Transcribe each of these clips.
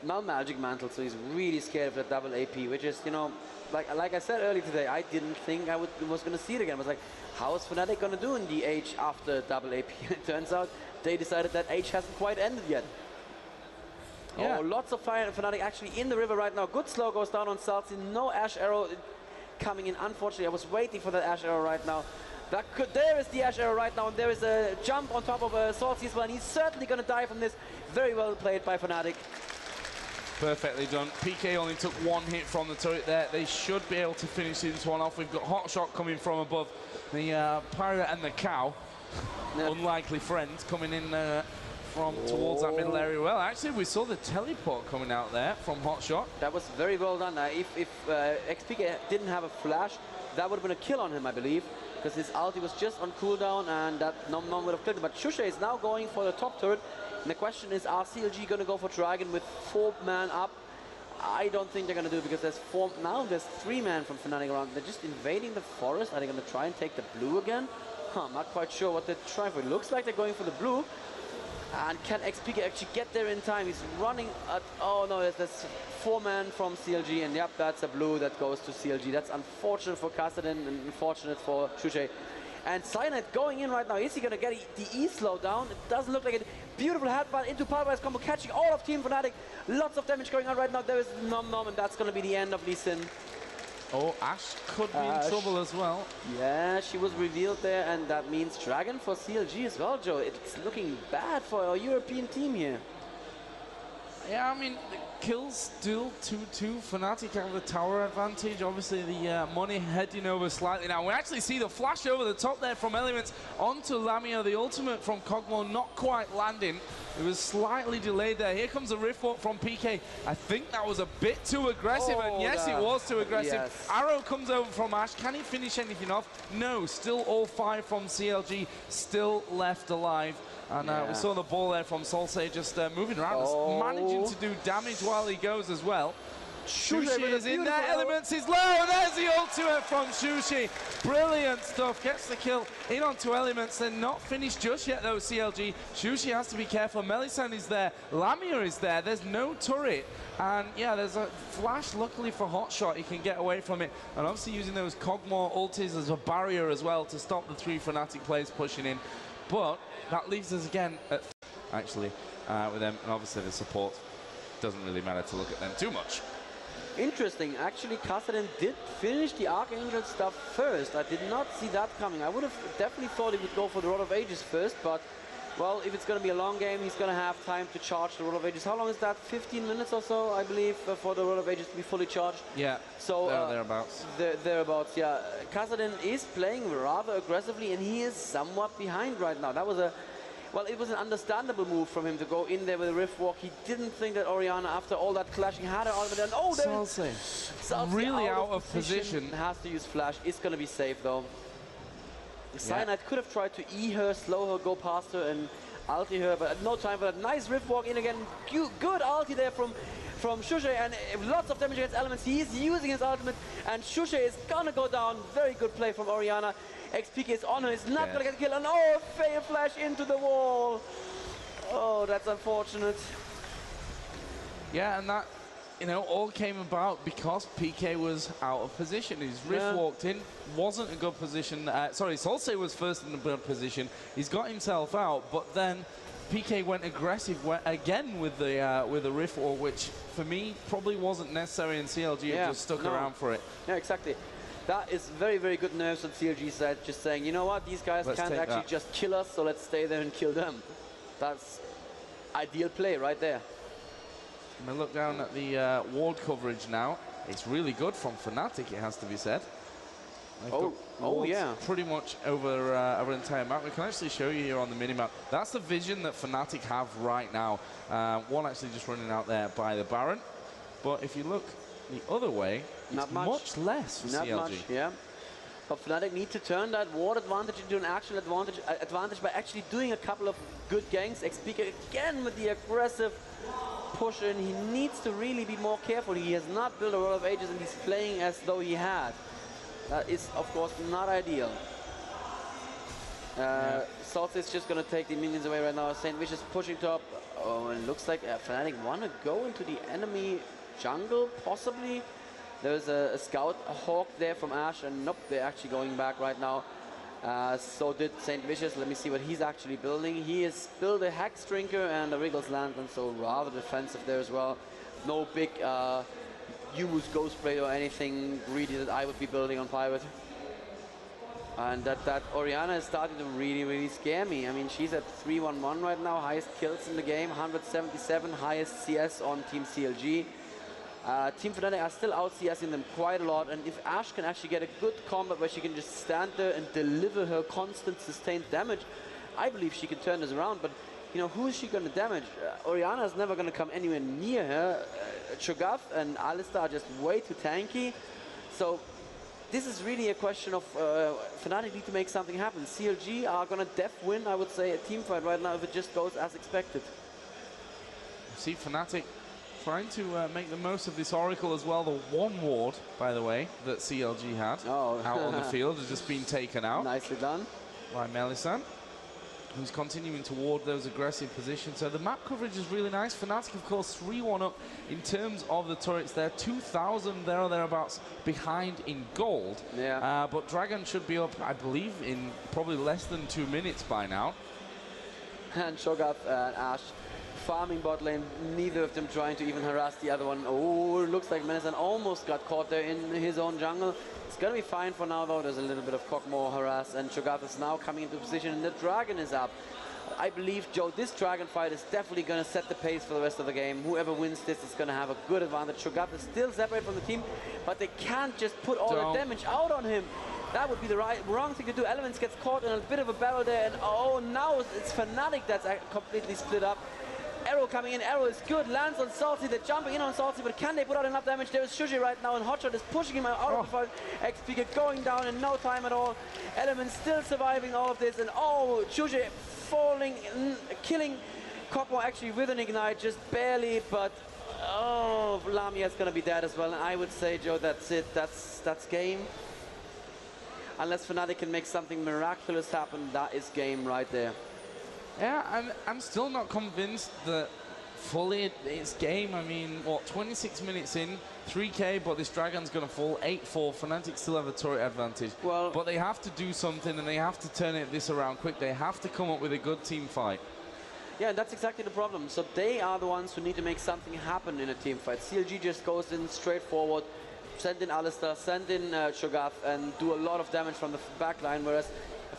now Magic Mantle, so he's really scared of the double AP, which is, you know, like I said earlier today, I didn't think I was going to see it again. I was like, how is Fnatic going to do in the H after double AP? It turns out they decided that H hasn't quite ended yet. Yeah. Oh, lots of fire. Fnatic actually in the river right now. Good slow goes down on Salty. No Ash Arrow coming in. Unfortunately, I was waiting for that Ash Arrow right now. There is the Ash Arrow right now, and there is a jump on top of Salty as well, and he's certainly going to die from this. Very well played by Fnatic. Perfectly done. PK only took one hit from the turret there. They should be able to finish this one off. We've got Hotshot coming from above. The Pirate and the Cow, unlikely friends, coming in from towards that middle area. Well, actually, we saw the teleport coming out there from Hotshot. That was very well done. If XPK didn't have a flash, that would have been a kill on him, I believe, because his ulti was just on cooldown, and that Nom would have killed him. But Shusha is now going for the top turret. And the question is, are CLG going to go for Dragon with 4 man up? I don't think they're going to do it, because there's 4, now there's 3 man from Fnatic around. They're just invading the forest. Are they going to try and take the blue again? I'm not quite sure what they're trying for. It looks like they're going for the blue. And can XPK actually get there in time? He's running at, oh no, there's 4 man from CLG, and yep, that's a blue that goes to CLG. That's unfortunate for Kassadin and unfortunate for Shusha. And Cyanide going in right now. Is he going to get the E slow down? It doesn't look like it. Beautiful headbutt into Pulverize combo, catching all of Team Fnatic. Lots of damage going on right now. There is Nom, and that's going to be the end of Lee Sin. Oh, Ash could be in trouble as well. Yeah, she was revealed there, and that means Dragon for CLG as well, Joe. It's looking bad for our European team here. Yeah, I mean, the kills still 2-2. Fnatic have the tower advantage. Obviously, the money heading over slightly now. We actually see the flash over the top there from Elements onto Lamia. The ultimate from Kog'Maw not quite landing. It was slightly delayed there. Here comes a rift walk from PK. I think that was a bit too aggressive, and yes, it was too aggressive. Yes. Arrow comes over from Ash. Can he finish anything off? No, still all 5 from CLG, still left alive. And we saw the ball there from Solsay just moving around, managing to do damage while he goes as well. Shushi is in there, Elements is low, and there's the ultimate from Shushi. Brilliant stuff, gets the kill in onto Elements. They're not finished just yet though, CLG. Shushi has to be careful. Melisande is there, Lamia is there, there's no turret. And yeah, there's a flash, luckily for Hotshot, he can get away from it. And obviously using those Kog'Maw ultis as a barrier as well to stop the 3 Fnatic players pushing in. But that leaves us again at actually with them, and obviously the support doesn't really matter to look at them too much. Interesting. Actually, Kassadin did finish the Archangel stuff first. I did not see that coming. I would have definitely thought he would go for the Rod of Ages first, but well, if it's going to be a long game, he's going to have time to charge the Rod of Ages. How long is that? 15 minutes or so, I believe, for the Rod of Ages to be fully charged. Yeah, so thereabouts. Thereabouts, yeah. Kassadin is playing rather aggressively, and he is somewhat behind right now. That was well, it was an understandable move from him to go in there with a Rift Walk. He didn't think that Orianna, after all that clashing, had an ultimate. And oh, there is really out of position. Has to use Flash. It's going to be safe though. Cyanide could have tried to E her, slow her, go past her, and ulti her, but no time for that. Nice Rift Walk in again. Good ulti there from Shusha, and lots of damage against Elements. He is using his ultimate, and Shusha is gonna go down. Very good play from Orianna. XPK is on her, is not gonna get the kill, and oh, fail flash into the wall. Oh, that's unfortunate. Yeah, and that, you know, all came about because PK was out of position. His Rift walked in, wasn't a good position. Sorry, Solsay was first in a good position. He's got himself out, but then PK went aggressive again with the Rift walk, which for me probably wasn't necessary, and CLG just stuck around for it. Yeah, exactly. That is very, very good nerves on CLG side, just saying, you know what, these guys can't actually just kill us, so let's stay there and kill them. That's ideal play right there. I'm going to look down at the ward coverage now. It's really good from Fnatic, it has to be said. Yeah. Pretty much over our entire map. We can actually show you here on the minimap. That's the vision that Fnatic have right now. One actually just running out there by the Baron. But if you look the other way, it's much less for CLG. Not much, yeah. But Fnatic need to turn that ward advantage into an actual advantage by actually doing a couple of good ganks. XPK again with the aggressive push in. He needs to really be more careful. He has not built a Rod of Ages, and he's playing as though he had. That is, of course, not ideal. Salt is just going to take the minions away right now. St. Vicious pushing top. Oh, and it looks like Fnatic want to go into the enemy jungle, possibly. There's a scout hawk there from Ash, and nope, they're actually going back right now. So did St. Vicious. Let me see what he's actually building. He has built a Hex Drinker and a Wriggles Lantern, so rather defensive there as well. No big use Ghostblade or anything really that I would be building on Pirate. And that Orianna is starting to really scare me. I mean, she's at 3-1-1 right now, highest kills in the game, 177, highest CS on Team CLG. Team Fnatic are still out CSing them quite a lot, and if Ashe can actually get a good combat where she can just stand there and deliver her constant sustained damage, I believe she can turn this around. But you know, who is she going to damage? Orianna is never going to come anywhere near her. Cho'gath and Alistar are just way too tanky. So this is really a question of Fnatic need to make something happen. CLG are going to def win, I would say, a team fight right now if it just goes as expected. See Fnatic trying to make the most of this Oracle as well. The one ward, by the way, that CLG had out on the field has just been taken out. Nicely done. By Melisande, who's continuing to ward those aggressive positions. So the map coverage is really nice. Fnatic, of course, 3-1 up in terms of the turrets. They're 2,000 there or thereabouts behind in gold. Yeah. But Dragon should be up, I believe, in probably less than 2 minutes by now. And Cho'gath and Ashe farming bot lane, neither of them trying to even harass the other one. Oh, it looks like Melisande almost got caught there in his own jungle. It's gonna be fine for now though. There's a little bit of Kog'Maw harass, and Cho'gath is now coming into position, and the Dragon is up. I believe, Joe, this Dragon fight is definitely gonna set the pace for the rest of the game. Whoever wins this is gonna have a good advantage. Cho'gath is still separate from the team, but they can't just put all the damage out on him. That would be the wrong thing to do. Elements gets caught in a bit of a barrel there, and oh, now it's Fnatic that's completely split up. Arrow coming in, Arrow is good, lands on Salty, they're jumping in on Salty, but can they put out enough damage? There is Shushi right now, and Hotshot is pushing him out of the fight. XP going down in no time at all. Element still surviving all of this, and oh, Shushi falling, killing Kog'Maw actually with an Ignite, just barely, but oh, Lamia's gonna be dead as well, and I would say, Joe, that's it, that's game. Unless Fnatic can make something miraculous happen, that is game right there. Yeah, I'm still not convinced that fully it's game. I mean, what, 26 minutes in, 3K, but this Dragon's going to fall 8-4. Fnatic still have a turret advantage. Well, but they have to do something, and they have to turn this around quick. They have to come up with a good team fight. Yeah, that's exactly the problem. So they are the ones who need to make something happen in a team fight. CLG just goes in straight forward, send in Alistar, send in Cho'gath, and do a lot of damage from the back line, whereas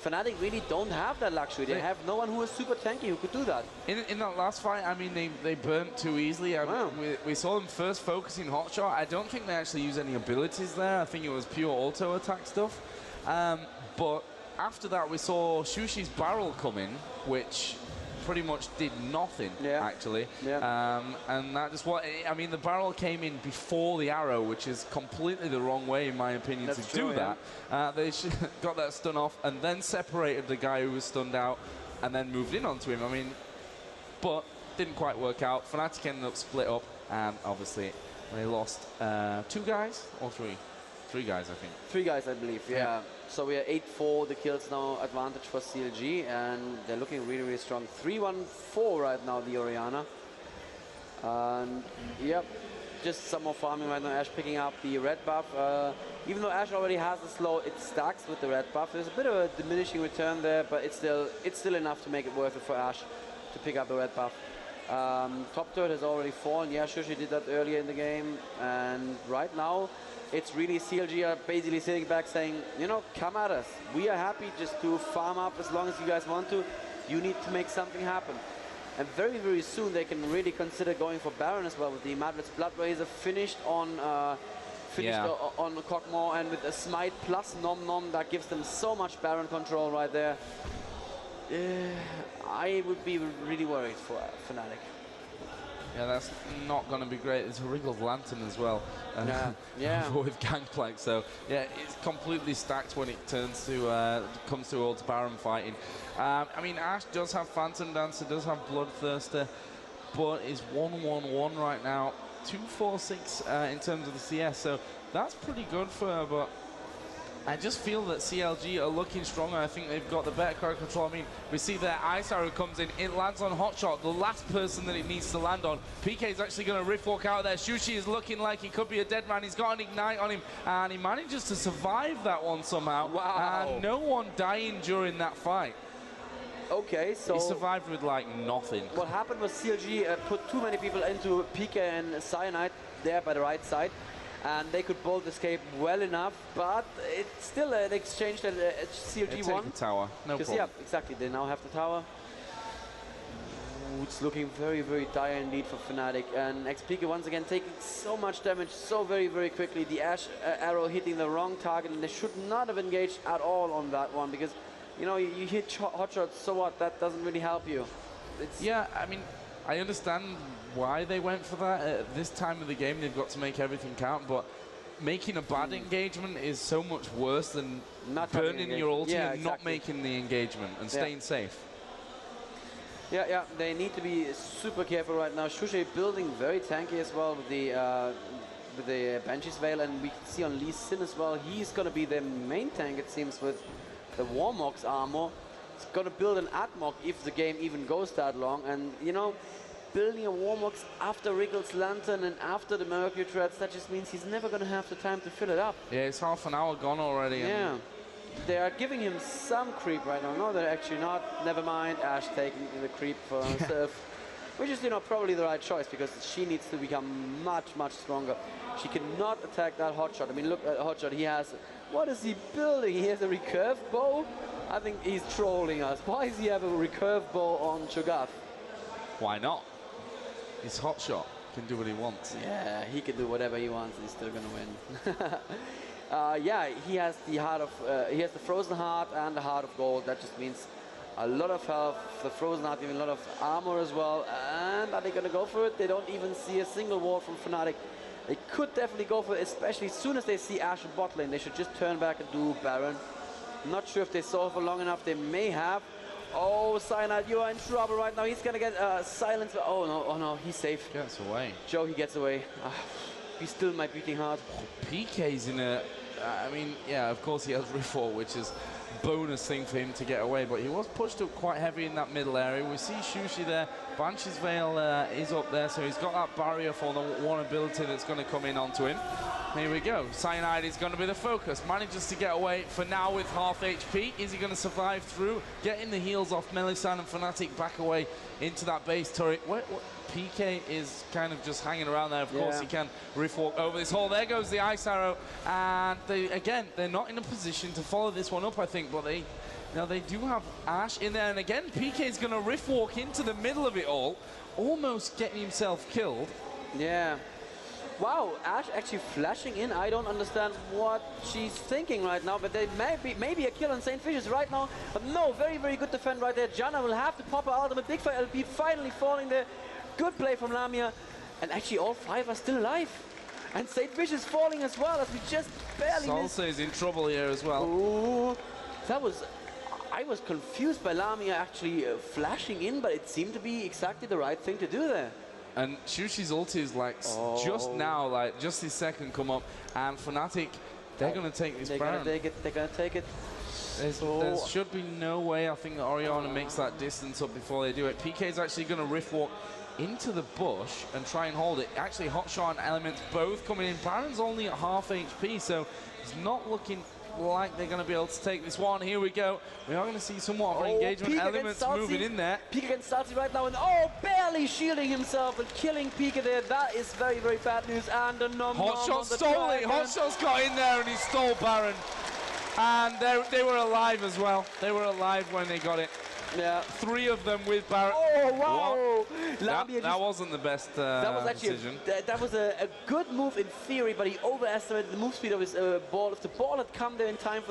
Fnatic really don't have that luxury. They have no one who is super tanky who could do that. In that last fight, I mean, they burnt too easily. Wow. We saw them first focusing Hotshot. I don't think they actually used any abilities there. I think it was pure auto attack stuff. But after that, we saw Shushi's barrel come in, which pretty much did nothing, actually. Yeah. And that just I mean, the barrel came in before the arrow, which is completely the wrong way, in my opinion, to do that. They got that stun off and then separated the guy who was stunned out and then moved in onto him. I mean, but didn't quite work out. Fnatic ended up split up, and obviously they lost 2 guys or 3? 3 guys, I think. 3 guys, I believe, yeah. So we are 8-4, the kills now advantage for CLG, and they're looking really strong. 3-1-4 right now, the Orianna. And yep, just some more farming right now. Ashe picking up the red buff. Even though Ashe already has the slow, it stacks with the red buff. There's a bit of a diminishing return there, but it's still enough to make it worth it for Ashe to pick up the red buff. Top turret has already fallen. Yeah, Shushi did that earlier in the game, and right now it's really CLG are basically sitting back saying, you know, come at us. We are happy just to farm up as long as you guys want to. You need to make something happen. And very soon they can really consider going for Baron as well, with the Madrid's Blood Razor finished on Kog'Maw, and with a Smite plus Nom Nom, that gives them so much Baron control right there. I would be really worried for Fnatic. Yeah, that's not going to be great. There's a Wriggles Lantern as well. With Gangplank, so yeah, it's completely stacked when it turns to comes to Old Baron fighting. I mean, Ashe does have Phantom Dancer, does have Bloodthirster, but is 1-1-1 right now. 2-4-6 in terms of the CS, so that's pretty good for her. But I just feel that CLG are looking stronger. I think they've got the better card control. I mean, we see their Ice Arrow comes in. It lands on Hotshot, the last person that it needs to land on. PK is actually going to riff walk out there. Xushi is looking like he could be a dead man. He's got an Ignite on him, and he manages to survive that one somehow. Wow. And no one dying during that fight. Okay, so... He survived with, like, nothing. What happened was CLG put too many people into PK and Cyanide there by the right side. And they could both escape well enough, but it's still an exchange that CLG won. Take the tower, no problem. Yeah, exactly, they now have the tower. Ooh, it's looking very, very dire indeed for Fnatic. And XPK once again taking so much damage so very, very quickly. The Ash arrow hitting the wrong target, and they should not have engaged at all on that one, because, you know, you hit hotshots, so what? That doesn't really help you. Yeah, I mean, I understand why they went for that. At this time of the game, they've got to make everything count, but making a bad engagement is so much worse than not burning your ulti and not making the engagement and staying safe. Yeah, they need to be super careful right now. Xushi building very tanky as well with the Banshee's Veil, and we can see on Lee Sin as well, he's going to be the main tank, it seems, with the Warmog's armor. He's going to build an Atmog if the game even goes that long, and, you know, building a Warmox after Wriggle's Lantern and after the Mercury Threads, that just means he's never going to have the time to fill it up. Yeah, it's half an hour gone already. Yeah. They are giving him some creep right now. No, they're actually not. Never mind. Ash taking the creep for herself. Which is, you know, probably the right choice, because she needs to become much, much stronger. She cannot attack that Hotshot. I mean, look at Hotshot. He has... What is he building? He has a recurve bow? I think he's trolling us. Why does he have a recurve bow on Cho'gath? Why not? He's Hotshot. Can do what he wants. Yeah, he can do whatever he wants, and he's still gonna win. Yeah, he has the heart of he has the Frozen Heart and the Heart of Gold. That just means a lot of health. The Frozen Heart giving a lot of armor as well. And are they gonna go for it? They don't even see a single ward from Fnatic. They could definitely go for it, especially as soon as they see Ashe and bot lane. They should just turn back and do Baron. I'm not sure if they saw for long enough. They may have. Oh, Cyanide, you are in trouble right now. He's gonna get silenced. Oh no, he's safe. Gets away. Joe, he gets away. He's still my beating heart. PK's in a... I mean, yeah, of course he has Rift, which is bonus thing for him to get away, but he was pushed up quite heavy in that middle area. We see Xushi there. Banshee's Veil is up there, so he's got that barrier for the one ability that's going to come in onto him. Here we go. Cyanide is going to be the focus. Manages to get away for now with half HP. Is he going to survive through? Getting the heals off Melisande and Fnatic back away into that base turret. PK is kind of just hanging around there. Of course, he can rift walk over this hole. There goes the Ice Arrow. And they're not in a position to follow this one up, I think, but they do have Ashe in there. And again, PK is going to rift walk into the middle of it all, almost getting himself killed. Yeah. Wow, Ashe actually flashing in. I don't understand what she's thinking right now, but they maybe a kill on St. Fishes right now. But no, very, very good defend right there. Janna will have to pop her ultimate. Big Fire LP finally falling there. Good play from Lamia. And actually all 5 are still alive. And St. Fishes falling as well, as we just barely missed. Salsa is in trouble here as well. Ooh, that was... I was confused by Lamia actually flashing in, but it seemed to be exactly the right thing to do there. And Xushi's ulti is like just now, like just this second come up, and Fnatic, they're going to take this Baron. They're going to take it. There should be no way, I think, that Orianna makes that distance up before they do it. PK's actually going to rift walk into the bush and try and hold it. Actually, Hotshot and Elements both coming in. Baron's only at half HP, so it's not looking like they're going to be able to take this one. Here we go. We are going to see somewhat of an engagement. Elements moving in there. Pika against Salty right now, and barely shielding himself and killing Pika there. That is very, very bad news. And a Hotshot stole it. Hotshot's got in there and he stole Baron. And they were alive as well. They were alive when they got it. Yeah. 3 of them with Baron. Oh, wow. That wasn't the best that was actually decision. That was a good move in theory, but he overestimated the move speed of his ball. If the ball had come there in time for